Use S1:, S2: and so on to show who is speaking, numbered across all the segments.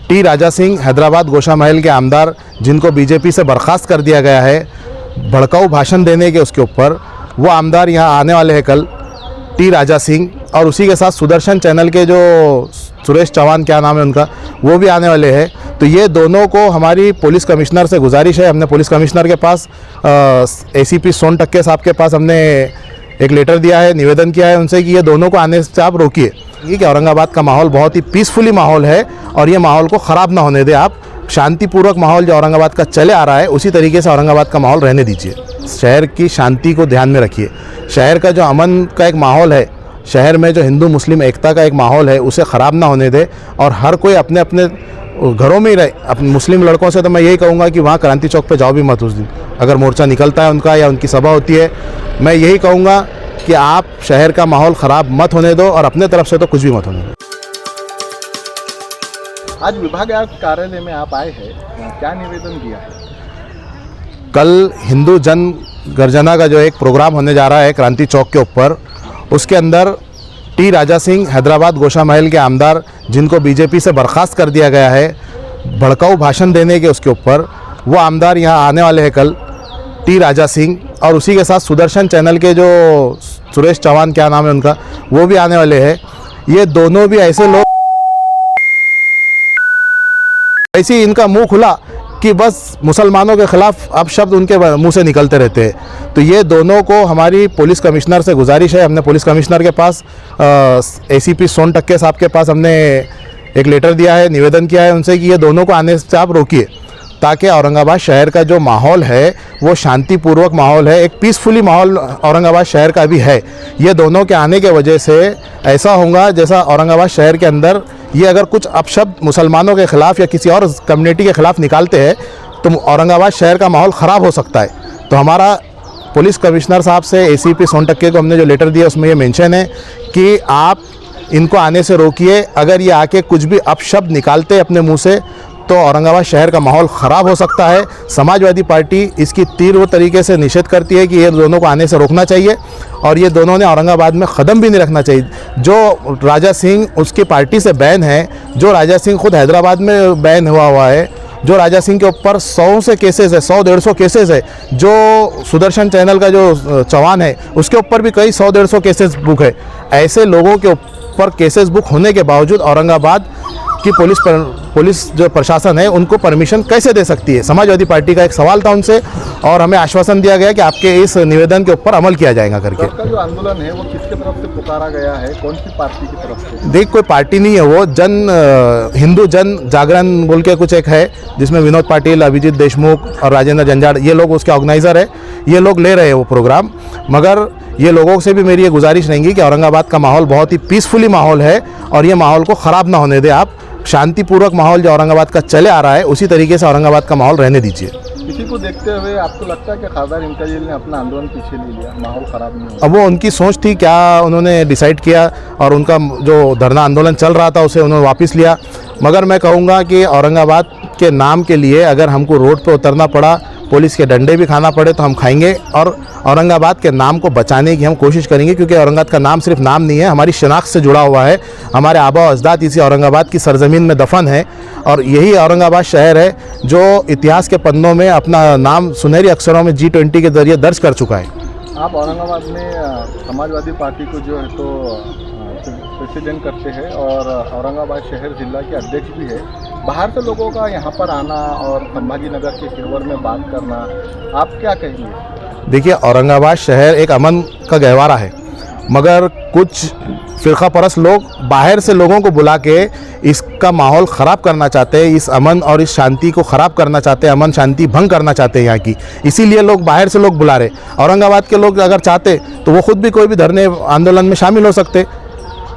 S1: T Raja Singh Hyderabad गोशा महल के आमदार, जिनको बीजेपी से बर्खास्त कर दिया गया है भड़काऊ भाषण देने के उसके ऊपर, वो आमदार यहाँ आने वाले हैं कल, टी राजा सिंह। और उसी के साथ सुदर्शन चैनल के जो सुरेश चौहान, क्या नाम है उनका, वो भी आने वाले हैं। तो ये दोनों को हमारी पुलिस कमिश्नर से गुजारिश है, हमने पुलिस कमिश्नर के पास एसीपी सोन टक्के साहब के पास हमने एक लेटर दिया है, निवेदन किया है उनसे कि ये दोनों को आने से आप रोकिए। ये कि औरंगाबाद का माहौल बहुत ही पीसफुली माहौल है और ये माहौल को ख़राब ना होने दें। आप शांतिपूर्वक माहौल जो औरंगाबाद का चले आ रहा है उसी तरीके से औरंगाबाद का माहौल रहने दीजिए। शहर की शांति को ध्यान में रखिए। शहर का जो अमन का एक माहौल है, शहर में जो हिंदू मुस्लिम एकता का एक माहौल है, उसे ख़राब ना होने दे और हर कोई अपने अपने घरों में ही रहे। अपने मुस्लिम लड़कों से तो मैं यही कहूँगा कि वहाँ क्रांति चौक पे जाओ भी मत उस दिन, अगर मोर्चा निकलता है उनका या उनकी सभा होती है। मैं यही कहूँगा कि आप शहर का माहौल ख़राब मत होने दो और अपने तरफ से तो कुछ भी मत होने दो।
S2: आज विभाग आयुक्त कार्यालय में आप आए हैं, क्या निवेदन दिया है?
S1: कल हिंदू जन गर्जना का जो एक प्रोग्राम होने जा रहा है क्रांति चौक के ऊपर, उसके अंदर टी राजा सिंह हैदराबाद गोशा महल के आमदार, जिनको बीजेपी से बर्खास्त कर दिया गया है भड़काऊ भाषण देने के उसके ऊपर, वो आमदार यहाँ आने वाले हैं कल, टी राजा सिंह। और उसी के साथ सुदर्शन चैनल के जो सुरेश चौहान, क्या नाम है उनका, वो भी आने वाले हैं। ये दोनों भी ऐसे लोग, ऐसे इनका मुंह खुला कि बस मुसलमानों के ख़िलाफ़ अब शब्द उनके मुंह से निकलते रहते हैं। तो ये दोनों को हमारी पुलिस कमिश्नर से गुजारिश है, हमने पुलिस कमिश्नर के पास एसीपी सोन टक्के साहब के पास हमने एक लेटर दिया है, निवेदन किया है उनसे कि ये दोनों को आने से आप रोकिए, ताकि औरंगाबाद शहर का जो माहौल है वो शांतिपूर्वक माहौल है, एक पीसफुली माहौल औरंगाबाद शहर का भी है। ये दोनों के आने के वजह से ऐसा होगा जैसा औरंगाबाद शहर के अंदर ये अगर कुछ अपशब्द मुसलमानों के ख़िलाफ़ या किसी और कम्युनिटी के ख़िलाफ़ निकालते हैं तो औरंगाबाद शहर का माहौल ख़राब हो सकता है। तो हमारा पुलिस कमिश्नर साहब से एसीपी सोन टक्के को हमने जो लेटर दिया उसमें ये मेंशन है कि आप इनको आने से रोकिए। अगर ये आके कुछ भी अपशब्द निकालते अपने मुँह से तो औरंगाबाद शहर का माहौल ख़राब हो सकता है। समाजवादी पार्टी इसकी तीव्र तरीके से निषेध करती है कि ये दोनों को आने से रोकना चाहिए और ये दोनों ने औरंगाबाद में कदम भी नहीं रखना चाहिए। जो राजा सिंह उसकी पार्टी से बैन है, जो राजा सिंह खुद हैदराबाद में बैन हुआ है, जो राजा सिंह के ऊपर 100 से केसेस है, 100-150 केसेस है, जो सुदर्शन चैनल का जो चौहान है उसके ऊपर भी कई 100-150 केसेस बुक है। ऐसे लोगों के ऊपर केसेस बुक होने के बावजूद औरंगाबाद कि पुलिस जो प्रशासन है उनको परमिशन कैसे दे सकती है? समाजवादी पार्टी का एक सवाल था उनसे और हमें आश्वासन दिया गया कि आपके इस निवेदन के ऊपर अमल किया जाएगा करके।
S2: आपका जो आंदोलन है वो किसके तरफ से पुकारा गया है, कौन सी पार्टी की तरफ से?
S1: देख, कोई पार्टी नहीं है, वो हिंदू जन जागरण बोल के कुछ एक है जिसमें विनोद पाटिल, अभिजीत देशमुख और राजेंद्र जंजाड़ ये लोग उसके ऑर्गेनाइज़र है। ये लोग ले रहे हैं वो प्रोग्राम, मगर ये लोगों से भी मेरी ये गुजारिश रहेगी कि औरंगाबाद का माहौल बहुत ही पीसफुली माहौल है और ये माहौल को ख़राब ना होने दें। आप शांतिपूर्वक माहौल जो औरंगाबाद का चले आ रहा है उसी तरीके से औरंगाबाद का माहौल रहने दीजिए।
S2: इसी को देखते हुए आपको लगता है कि खासदार इम्तियाज ने अपना आंदोलन पीछे ले लिया, माहौल ख़राब नहीं हो?
S1: अब वो उनकी सोच थी, क्या उन्होंने डिसाइड किया और उनका जो धरना आंदोलन चल रहा था उसे उन्होंने वापस लिया। मगर मैं कहूँगा कि औरंगाबाद के नाम के लिए अगर हमको रोड पर उतरना पड़ा, पुलिस के डंडे भी खाना पड़े तो हम खाएंगे और औरंगाबाद के नाम को बचाने की हम कोशिश करेंगे, क्योंकि औरंगाबाद का नाम सिर्फ नाम नहीं है, हमारी शनाख्त से जुड़ा हुआ है। हमारे आबा अजदाद इसी औरंगाबाद की सरजमीन में दफन है और यही औरंगाबाद शहर है जो इतिहास के पन्नों में अपना नाम सुनहरी अक्षरों में G20 के जरिए दर्ज कर चुका है।
S2: आप औरंगाबाद में समाजवादी पार्टी को जो है तो प्रेसिडेंट करते हैं और औरंगाबाद शहर जिला के अध्यक्ष भी है। बाहर से लोगों का यहाँ पर आना और संभाजी नगर के फेवर में बात करना, आप क्या कहेंगे?
S1: देखिए, औरंगाबाद शहर एक अमन का गहवारा है, मगर कुछ फ़िरका परस्त लोग बाहर से लोगों को बुला के इसका माहौल ख़राब करना चाहते हैं, इस अमन और इस शांति को ख़राब करना चाहते हैं, अमन शांति भंग करना चाहते हैं यहाँ की। इसीलिए लोग बाहर से लोग बुला रहे। औरंगाबाद के लोग अगर चाहते तो वो खुद भी कोई भी धरने आंदोलन में शामिल हो सकते,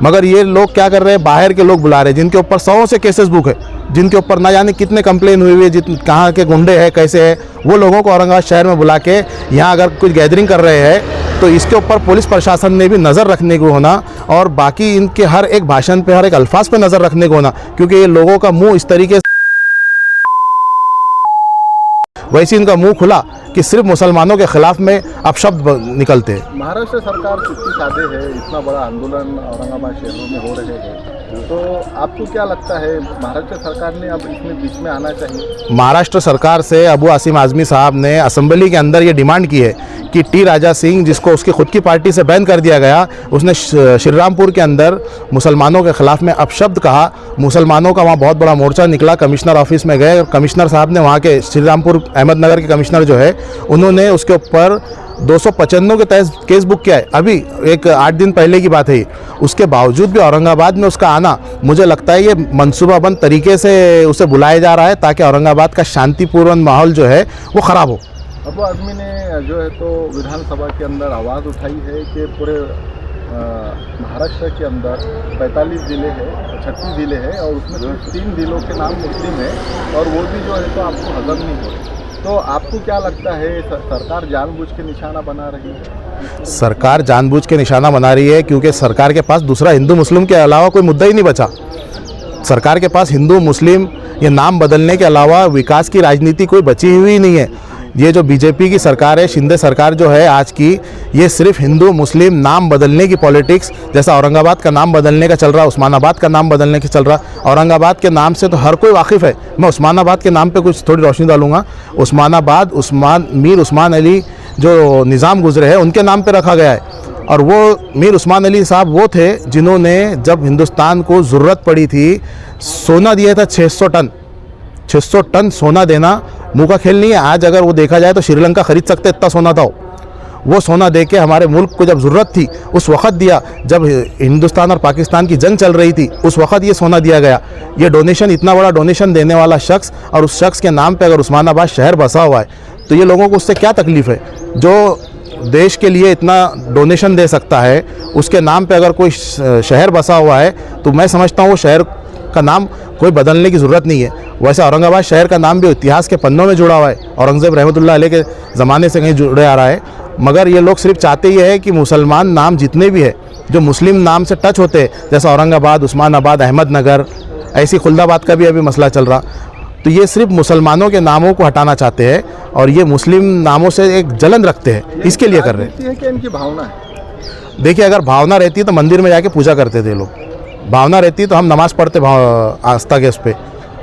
S1: मगर ये लोग क्या कर रहे हैं, बाहर के लोग बुला रहे हैं जिनके ऊपर 100 से केसेस बुक है, जिनके ऊपर ना जाने कितने कंप्लेन हुई है, कहाँ के गुंडे हैं, कैसे है, वो लोगों को औरंगाबाद शहर में बुला के यहाँ अगर कुछ गैदरिंग कर रहे हैं तो इसके ऊपर पुलिस प्रशासन ने भी नज़र रखने को होना और बाकी इनके हर एक भाषण पे, हर एक अल्फाज पे नज़र रखने को होना, क्योंकि ये लोगों का मुँह इस तरीके से, वैसे इनका मुंह खुला कि सिर्फ मुसलमानों के खिलाफ में अपशब्द निकलते हैं।
S2: महाराष्ट्र सरकार कितनी सादे है, इतना बड़ा आंदोलन औरंगाबाद शहरों में हो रहे हैं, तो आपको क्या लगता है महाराष्ट्र सरकार ने अब इसमें बीच में आना चाहिए?
S1: महाराष्ट्र सरकार से अबू आसिम आज़मी साहब ने असेंबली के अंदर ये डिमांड की है कि टी राजा सिंह, जिसको उसकी खुद की पार्टी से बैन कर दिया गया, उसने श्रीरामपुर के अंदर मुसलमानों के ख़िलाफ़ में अपशब्द कहा। मुसलमानों का वहाँ बहुत बड़ा मोर्चा निकला, कमिश्नर ऑफिस में गए, कमिश्नर साहब ने वहाँ के श्रीरामपुर अहमदनगर के कमिश्नर जो है उन्होंने उसके ऊपर 295 के तहत केस बुक किया है। अभी एक 8 दिन पहले की बात है। उसके बावजूद भी औरंगाबाद में उसका आना, मुझे लगता है ये मनसूबाबंद तरीके से उसे बुलाया जा रहा है ताकि औरंगाबाद का शांतिपूर्ण माहौल जो है वो ख़राब हो।
S2: अबू आज़मी ने जो है तो विधानसभा के अंदर आवाज़ उठाई है कि पूरे महाराष्ट्र के अंदर 45 ज़िले हैं, 36 ज़िले हैं और उसमें सिर्फ 3 ज़िलों के नाम मुस्लिम है और वो भी जो है तो आपको हजम नहीं हो रही। तो आपको क्या लगता है सरकार जानबूझ के निशाना बना रही है?
S1: सरकार जानबूझ के निशाना बना रही है क्योंकि सरकार के पास दूसरा हिंदू मुस्लिम के अलावा कोई मुद्दा ही नहीं बचा। सरकार के पास हिंदू मुस्लिम ये नाम बदलने के अलावा विकास की राजनीति कोई बची हुई नहीं है। ये जो बीजेपी की सरकार है, शिंदे सरकार जो है आज की, ये सिर्फ हिंदू मुस्लिम नाम बदलने की पॉलिटिक्स, जैसा औरंगाबाद का नाम बदलने का चल रहा, उस्मानाबाद का नाम बदलने का चल रहा। औरंगाबाद के नाम से तो हर कोई वाकिफ़ है। मैं उस्मानाबाद के नाम पे कुछ थोड़ी रोशनी डालूंगा। उस्मानाबाद मीर उस्मान अली जो निज़ाम गुजरे हैं उनके नाम पे रखा गया है और वो मीर उस्मान अली साहब वो थे जिन्होंने जब हिंदुस्तान को ज़रूरत पड़ी थी सोना दिया था 600 टन सोना देना मुँह का खेल नहीं है। आज अगर वो देखा जाए तो श्रीलंका खरीद सकते इतना सोना था। वो सोना दे के हमारे मुल्क को जब ज़रूरत थी उस वक़्त दिया, जब हिंदुस्तान और पाकिस्तान की जंग चल रही थी उस वक़्त ये सोना दिया गया। ये डोनेशन, इतना बड़ा डोनेशन देने वाला शख्स और उस शख्स के नाम पे अगर उस्मानाबाद शहर बसा हुआ है तो ये लोगों को उससे क्या तकलीफ़ है? जो देश के लिए इतना डोनेशन दे सकता है उसके नाम पे अगर कोई शहर बसा हुआ है तो मैं समझता हूँ वो शहर का नाम कोई बदलने की ज़रूरत नहीं है। वैसे औरंगाबाद शहर का नाम भी इतिहास के पन्नों में जुड़ा हुआ है, औरंगज़ेब रहमतुल्लाह अलैह के ज़माने से कहीं जुड़े आ रहा है। मगर ये लोग सिर्फ चाहते ये है कि मुसलमान नाम जितने भी है जो मुस्लिम नाम से टच होते हैं, जैसा औरंगाबाद, उस्मानाबाद, अहमदनगर, ऐसी खुलदाबाद का भी अभी मसला चल रहा, तो ये सिर्फ मुसलमानों के नामों को हटाना चाहते हैं और ये मुस्लिम नामों से एक जलन रखते हैं, इसके लिए कर रहे हैं।
S2: कि इनकी भावना है?
S1: देखिए, अगर भावना रहती तो मंदिर में जाके पूजा करते थे लोग। भावना रहती तो हम नमाज़ पढ़ते आस्था के उस पर।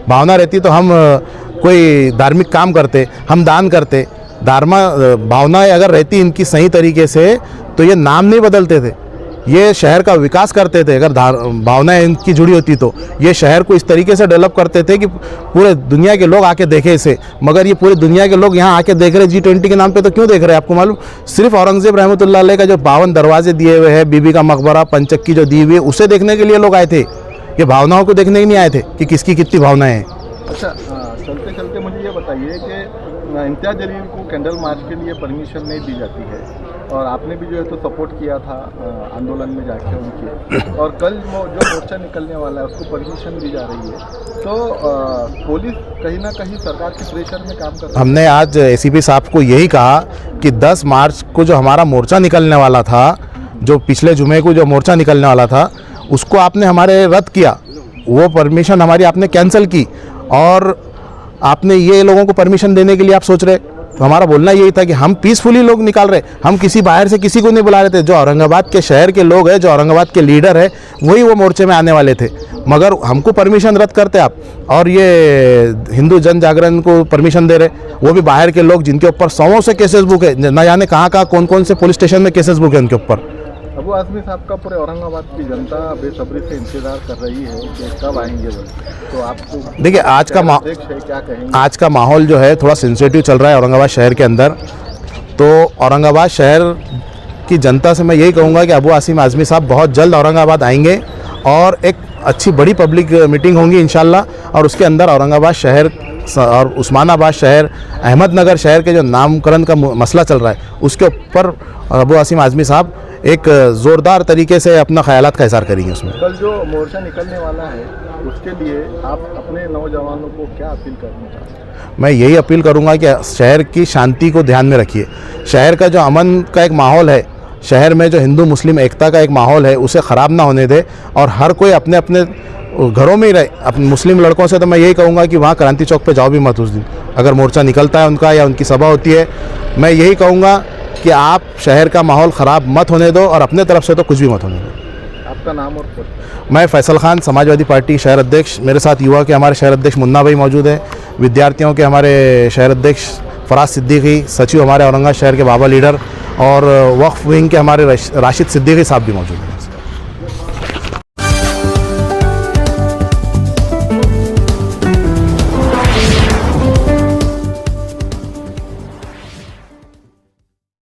S1: भावना रहती तो हम कोई धार्मिक काम करते, हम दान करते। भावनाएं अगर रहती इनकी सही तरीके से तो ये नाम नहीं बदलते थे, ये शहर का विकास करते थे। अगर भावनाएं इनकी जुड़ी होती तो ये शहर को इस तरीके से डेवलप करते थे कि पूरे दुनिया के लोग आके देखें इसे। मगर ये पूरे दुनिया के लोग यहाँ आके देख रहे G20 के नाम पे तो क्यों देख रहे हैं? आपको मालूम, सिर्फ औरंगज़ेब रहमतुल्लाह अलैह का जो 52 दरवाजे दिए हुए हैं, बीबी का मकबरा, पंचक्की जो दी हुई है, उसे देखने के लिए लोग आए थे। ये भावनाओं को देखने ही नहीं आए थे कि किसकी कितनी भावनाएं हैं।
S2: अच्छा, चलते चलते मुझे ये बताइए कि इम्तियाज़ जलील को कैंडल मार्च के लिए परमिशन नहीं दी जाती है और आपने भी जो है तो सपोर्ट किया था आंदोलन में जाके उनके, और कल जो मोर्चा निकलने वाला है उसको परमिशन दी जा रही है। तो पुलिस कहीं ना कहीं सरकार के प्रेशर में काम कर रही है।
S1: हमने आज ACP साहब को यही कहा कि 10 मार्च को जो हमारा मोर्चा निकलने वाला था, जो पिछले जुमे को जो मोर्चा निकलने वाला था, उसको आपने हमारे रद्द किया, वो परमिशन हमारी आपने कैंसिल की और आपने ये लोगों को परमिशन देने के लिए आप सोच रहे। तो हमारा बोलना यही था कि हम पीसफुली लोग निकाल रहे, हम किसी बाहर से किसी को नहीं बुला रहे थे। जो औरंगाबाद के शहर के लोग हैं, जो औरंगाबाद के लीडर है, वही वो मोर्चे में आने वाले थे। मगर हमको परमिशन रद्द करते आप और ये हिंदू जन जागरण को परमिशन दे रहे, वो भी बाहर के लोग जिनके ऊपर 100 से केसेस बुक है, न जाने कहाँ कौन कौन से पुलिस स्टेशन में केसेस बुक है उनके ऊपर।
S2: अबू आज़मी साहब का पूरे औरंगाबाद की जनता बेसब्री से इंतजार कर रही है कि कब आएंगे वो। तो आपको
S1: देखिए, आज का माहौल जो है थोड़ा सेंसिटिव चल रहा है औरंगाबाद शहर के अंदर। तो औरंगाबाद शहर की जनता से मैं यही कहूँगा कि अबू आसिम आज़मी साहब बहुत जल्द औरंगाबाद आएंगे और एक अच्छी बड़ी पब्लिक मीटिंग होंगी इंशाल्लाह, और उसके अंदर औरंगाबाद शहर और उस्मानाबाद शहर, अहमदनगर शहर के जो नामकरण का मसला चल रहा है उसके ऊपर अबू आसिम आज़मी साहब एक ज़ोरदार तरीके से अपना ख्यालात का इज़हार करेंगे। उसमें
S2: कल जो मोर्चा निकलने वाला है उसके लिए आप अपने नौजवानों को क्या अपील करना चाहते हैं?
S1: मैं यही अपील करूंगा कि शहर की शांति को ध्यान में रखिए। शहर का जो अमन का एक माहौल है, शहर में जो हिंदू मुस्लिम एकता का एक माहौल है, उसे ख़राब ना होने दे और हर कोई अपने अपने घरों में ही रहे। अपने मुस्लिम लड़कों से तो मैं यही कहूँगा कि वहाँ क्रांति चौक पे जाओ भी मत उस दिन, अगर मोर्चा निकलता है उनका या उनकी सभा होती है। मैं यही कहूँगा कि आप शहर का माहौल ख़राब मत होने दो और अपने तरफ से तो कुछ भी मत होने दो।
S2: आपका नाम और पद?
S1: मैं फैसल खान, समाजवादी पार्टी शहर अध्यक्ष। मेरे साथ युवा के हमारे शहर अध्यक्ष मुन्ना भाई मौजूद हैं, विद्यार्थियों के हमारे शहर अध्यक्ष फराज सिद्दीकी, सचिव हमारे औरंगाबाद शहर के बाबा लीडर और वक्फ विंग के हमारे राशिद सिद्दीकी साहब भी मौजूद हैं।